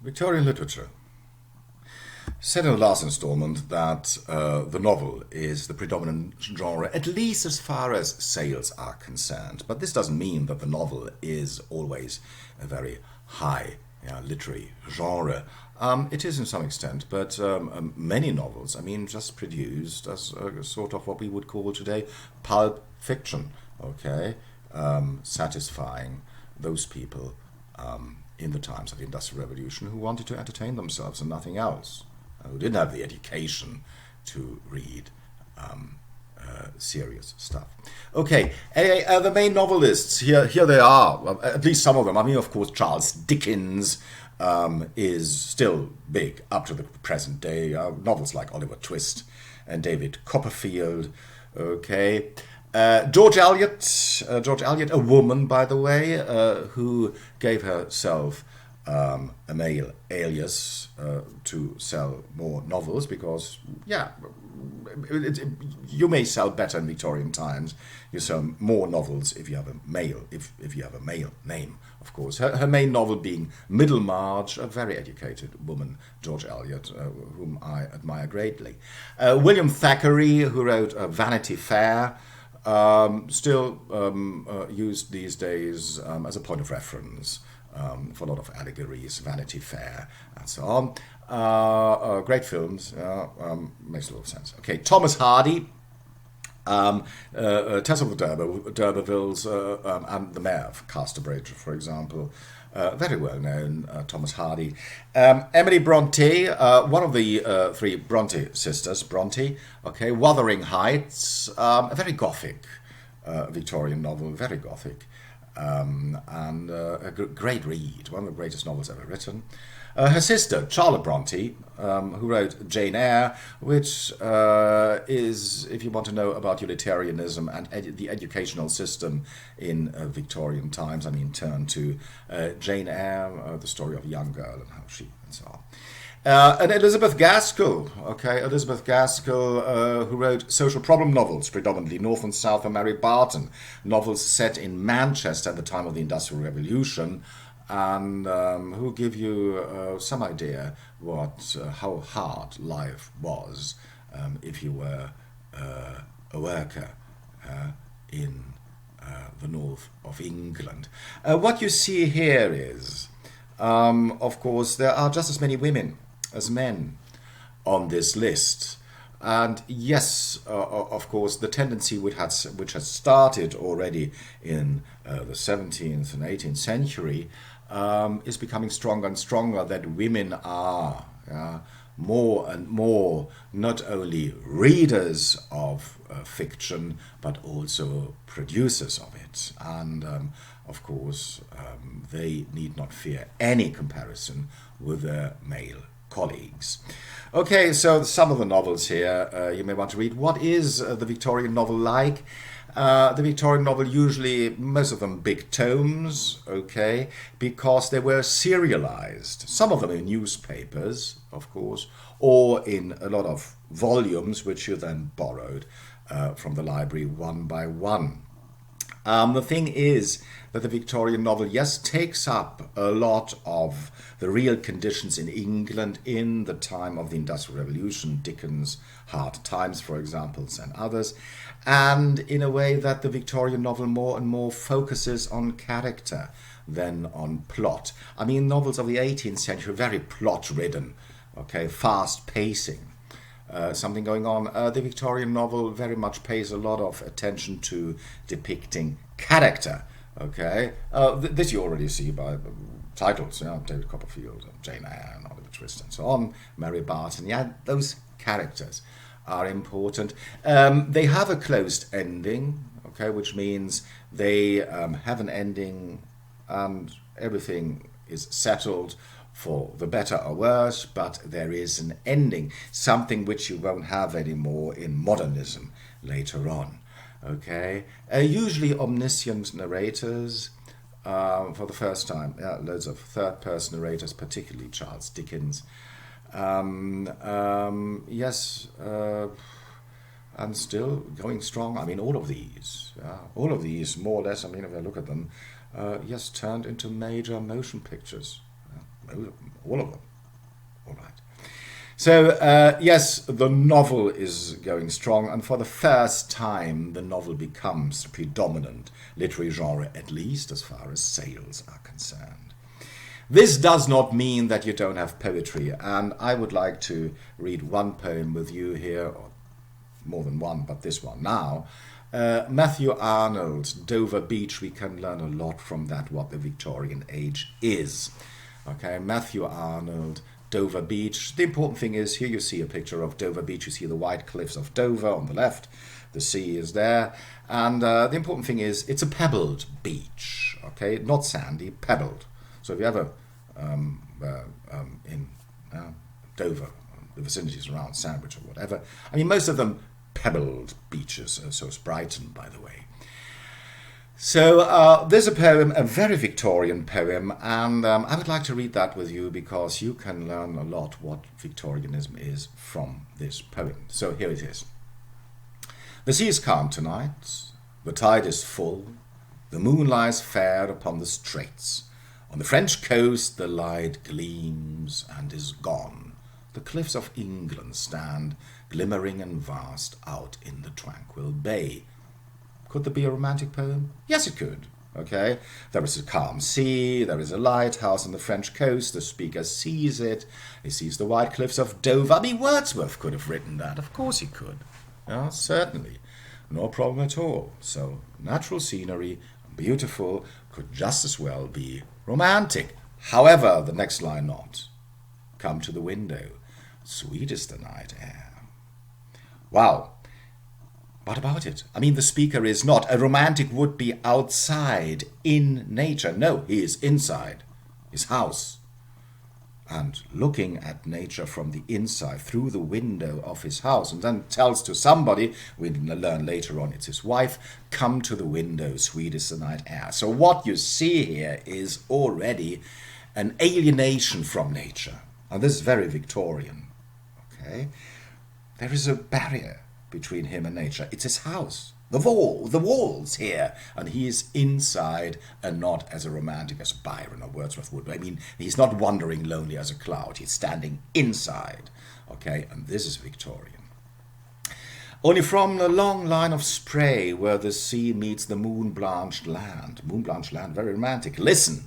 Victorian literature. Said in the last installment that the novel is the predominant genre, at least as far as sales are concerned. But this doesn't mean that the novel is always a very high literary genre. It is in some extent, but many novels, just produced as a sort of what we would call today pulp fiction, okay? Satisfying those people in the times of the Industrial Revolution who wanted to entertain themselves and nothing else, who didn't have the education to read serious stuff. Okay, anyway, the main novelists, here they are, well, at least some of them. Of course, Charles Dickens is still big up to the present day. Novels like Oliver Twist and David Copperfield, okay. George Eliot, a woman, by the way, who gave herself a male alias to sell more novels because, you may sell better in Victorian times. You sell more novels if you have a male, if you have a male name, of course. Her main novel being Middlemarch, a very educated woman, George Eliot, whom I admire greatly. William Thackeray, who wrote Vanity Fair, still used these days as a point of reference for a lot of allegories, Vanity Fair, and so on. Great films, makes a lot of sense. Okay, Thomas Hardy, Tess of the D'Urbervilles, and the Mayor of Casterbridge, for example. Very well known, Thomas Hardy. Emily Bronte, one of the three Bronte sisters, okay, Wuthering Heights, a very gothic Victorian novel, very gothic, and a great read, one of the greatest novels ever written. Her sister, Charlotte Bronte, who wrote Jane Eyre, which is, if you want to know about utilitarianism and the educational system in Victorian times, turn to Jane Eyre, the story of a young girl and how she, and so on. And Elizabeth Gaskell, who wrote social problem novels, predominantly North and South of Mary Barton, novels set in Manchester at the time of the Industrial Revolution, and who give you some idea how hard life was if you were a worker in the north of England. What you see here is, of course, there are just as many women as men on this list. And yes, of course, the tendency which has started already in the 17th and 18th century is becoming stronger and stronger, that women are more and more not only readers of fiction, but also producers of it. And of course, they need not fear any comparison with their male colleagues. Okay, so some of the novels here you may want to read. What is the Victorian novel like? The Victorian novel, usually, most of them big tomes, okay, because they were serialized. Some of them in newspapers, of course, or in a lot of volumes, which you then borrowed from the library one by one. The thing is that the Victorian novel, yes, takes up a lot of the real conditions in England in the time of the Industrial Revolution, Dickens' Hard Times, for example, and others, and in a way that the Victorian novel more and more focuses on character than on plot. Novels of the 18th century, very plot-ridden, okay, fast pacing. Something going on. The Victorian novel very much pays a lot of attention to depicting character. Okay, this you already see by the titles. David Copperfield, Jane Eyre, and Oliver Twist, and so on. Mary Barton. Yeah, those characters are important. They have a closed ending. Okay, which means they have an ending, and everything is settled for the better or worse, but there is an ending, something which you won't have anymore in modernism later on. Okay, usually omniscient narrators for the first time. Loads of third-person narrators, particularly Charles Dickens. Yes, and still going strong. All of these, more or less. If I look at them, yes, turned into major motion pictures. All of them. All right. So, yes, the novel is going strong, and for the first time, the novel becomes the predominant literary genre, at least as far as sales are concerned. This does not mean that you don't have poetry, and I would like to read one poem with you here, or more than one, but this one now. Matthew Arnold, Dover Beach. We can learn a lot from that, what the Victorian age is. Okay, Matthew Arnold, Dover Beach. The important thing is, here you see a picture of Dover Beach. You see the white cliffs of Dover on the left. The sea is there. And the important thing is, it's a pebbled beach. Okay, not sandy, pebbled. So if you ever in Dover, the vicinities around Sandwich or whatever, I mean, most of them pebbled beaches, so is Brighton, by the way. So there's a poem, a very Victorian poem, and I would like to read that with you because you can learn a lot what Victorianism is from this poem. So here it is. The sea is calm tonight, the tide is full, the moon lies fair upon the straits. On the French coast the light gleams and is gone. The cliffs of England stand glimmering and vast out in the tranquil bay. Could there be a romantic poem? Yes, it could. Okay, there is a calm sea, there is a lighthouse on the French coast, the speaker sees it, he sees the white cliffs of Dover. I mean, Wordsworth could have written that, of course he could. Yeah, certainly. No problem at all. So, natural scenery, beautiful, could just as well be romantic. However, the next line not. Come to the window, sweet is the night air. Wow. What about it? I mean, the speaker is not. A romantic would be outside, in nature. No, he is inside his house and looking at nature from the inside through the window of his house, and then tells to somebody, we learn later on it's his wife, come to the window, sweet is the night air. So what you see here is already an alienation from nature. And this is very Victorian. Okay? There is a barrier between him and nature. It's his house, the walls here, and he is inside and not as a romantic as Byron or Wordsworth would. I mean, he's not wandering lonely as a cloud. He's standing inside. Okay, and this is Victorian. Only from the long line of spray where the sea meets the moon-blanched land. Moon-blanched land, very romantic. Listen.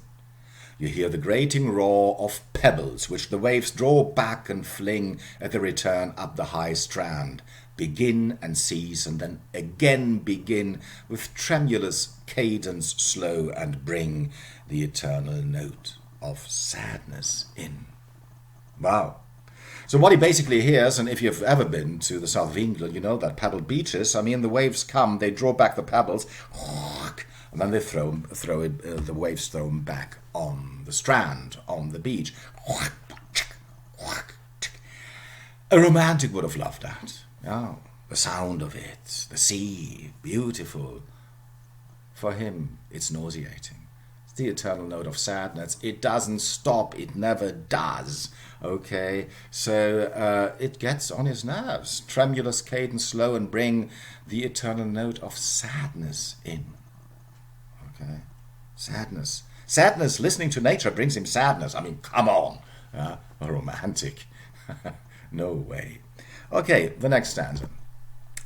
You hear the grating roar of pebbles, which the waves draw back and fling at the return up the high strand. Begin and cease, and then again begin with tremulous cadence slow, and bring the eternal note of sadness in. Wow. So what he basically hears, and if you've ever been to the south of England, you know that pebbled beaches, I mean, the waves come, they draw back the pebbles, and then they the waves throw them back on the strand, on the beach. A romantic would have loved that. Yeah, the sound of it, the sea, beautiful. For him, it's nauseating. It's the eternal note of sadness. It doesn't stop. It never does. Okay, so it gets on his nerves. Tremulous cadence, slow, and bring the eternal note of sadness in. Okay, sadness. Sadness, listening to nature brings him sadness. I mean, come on. A romantic. No way. Okay, the next stanza.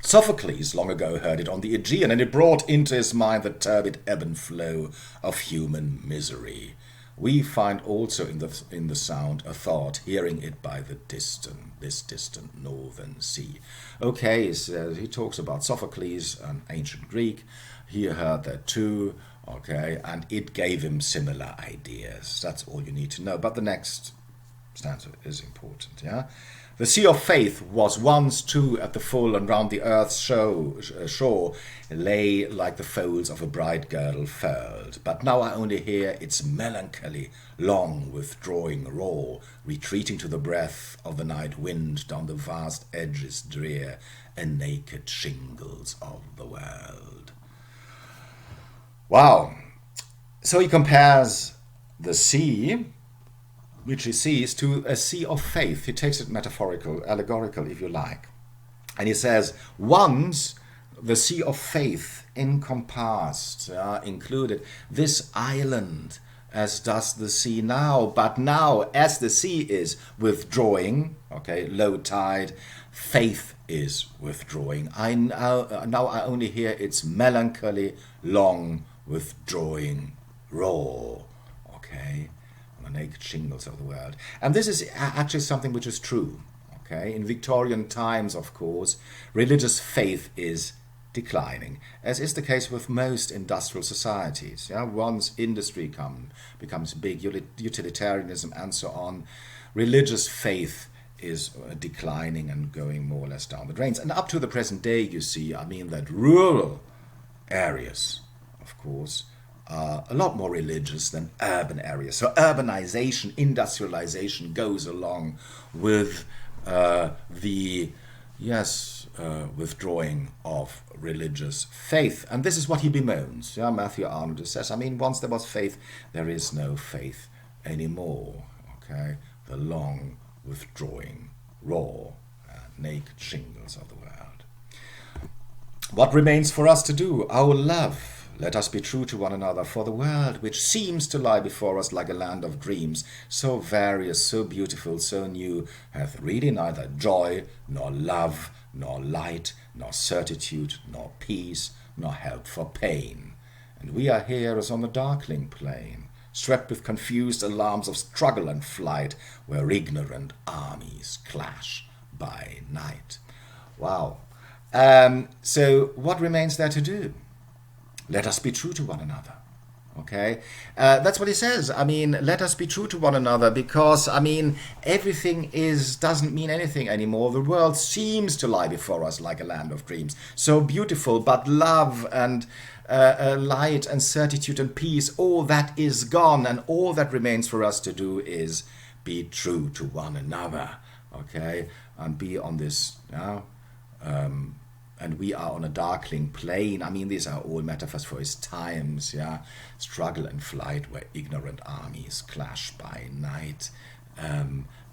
Sophocles long ago heard it on the Aegean, and it brought into his mind the turbid ebb and flow of human misery. We find also in the sound a thought, hearing it by this distant northern sea. Okay, so he talks about Sophocles, an ancient Greek. He heard that too, okay, and it gave him similar ideas. That's all you need to know. But the next stanza is important, yeah? The sea of faith was once too at the full, and round the earth's shore lay like the folds of a bright girdle furled. But now I only hear its melancholy, long withdrawing roar, retreating to the breath of the night wind down the vast edges drear, and naked shingles of the world. Wow. So he compares the sea, which he sees, to a sea of faith. He takes it metaphorical, allegorical, if you like. And he says, once the sea of faith encompassed, included this island as does the sea now. But now, as the sea is withdrawing, okay, low tide, faith is withdrawing. Now I only hear its melancholy, long, withdrawing roar, okay, on the naked shingles of the world. And this is actually something which is true, okay. In Victorian times, of course, religious faith is declining, as is the case with most industrial societies. Yeah? Once industry becomes big, utilitarianism and so on, religious faith is declining and going more or less down the drains. And up to the present day, you see, I mean, that rural areas, of course, are a lot more religious than urban areas. So urbanization, industrialization goes along with withdrawing of religious faith. And this is what he bemoans. Yeah, Matthew Arnold says, I mean, once there was faith, there is no faith anymore. Okay, the long withdrawing raw naked shingles of the world. What remains for us to do? Our love. Let us be true to one another, for the world, which seems to lie before us like a land of dreams, so various, so beautiful, so new, hath really neither joy, nor love, nor light, nor certitude, nor peace, nor help for pain. And we are here as on the darkling plain, swept with confused alarms of struggle and flight, where ignorant armies clash by night. Wow. So what remains there to do? Let us be true to one another. Okay, that's what he says. I mean, let us be true to one another, because, I mean, everything doesn't mean anything anymore. The world seems to lie before us like a land of dreams. So beautiful, but love and light and certitude and peace, all that is gone, and all that remains for us to do is be true to one another. Okay, and be on this and we are on a darkling plain. I mean, these are all metaphors for his times, yeah. Struggle and flight where ignorant armies clash by night.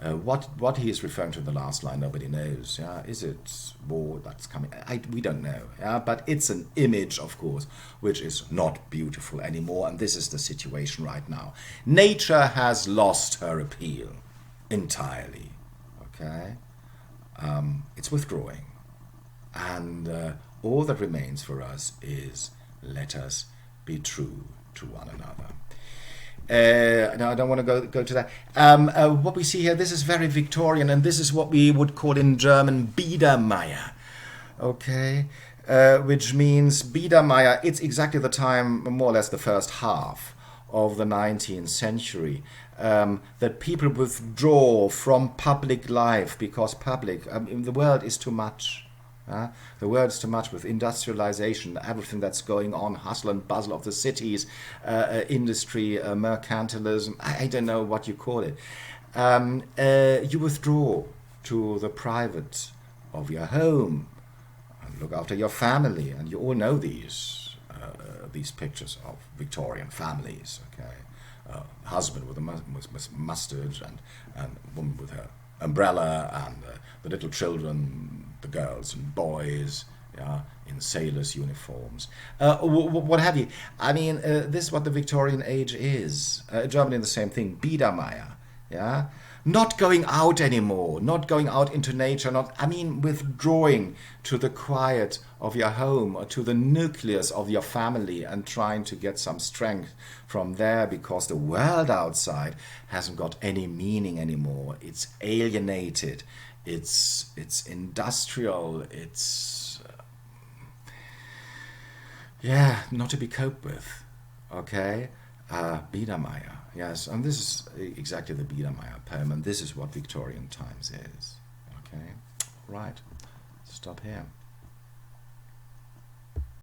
What he is referring to in the last line, nobody knows. Yeah, is it war that's coming? We don't know. Yeah, but it's an image, of course, which is not beautiful anymore, and this is the situation right now. Nature has lost her appeal entirely. Okay, it's withdrawing. And all that remains for us is, let us be true to one another. Now, I don't want to go to that. What we see here, this is very Victorian, and this is what we would call in German Biedermeier. Okay, which means Biedermeier, it's exactly the time, more or less the first half of the 19th century, that people withdraw from public life because the world is too much. The world is too much with industrialization, everything that's going on, hustle and bustle of the cities, industry, mercantilism, I don't know what you call it. You withdraw to the private of your home and look after your family, and you all know these pictures of Victorian families. Okay, husband with a mustard and woman with her umbrella, and the little children, the girls and boys, yeah, in sailors' uniforms, what have you. I mean, this is what the Victorian age is. Germany, the same thing. Biedermeier, yeah, not going out anymore, not going out into nature, withdrawing to the quiet of your home or to the nucleus of your family and trying to get some strength from there, because the world outside hasn't got any meaning anymore. It's alienated. It's industrial. It's not to be coped with. Okay, Biedermeier. Yes, and this is exactly the Biedermeier poem, and this is what Victorian times is. Okay, right. Stop here.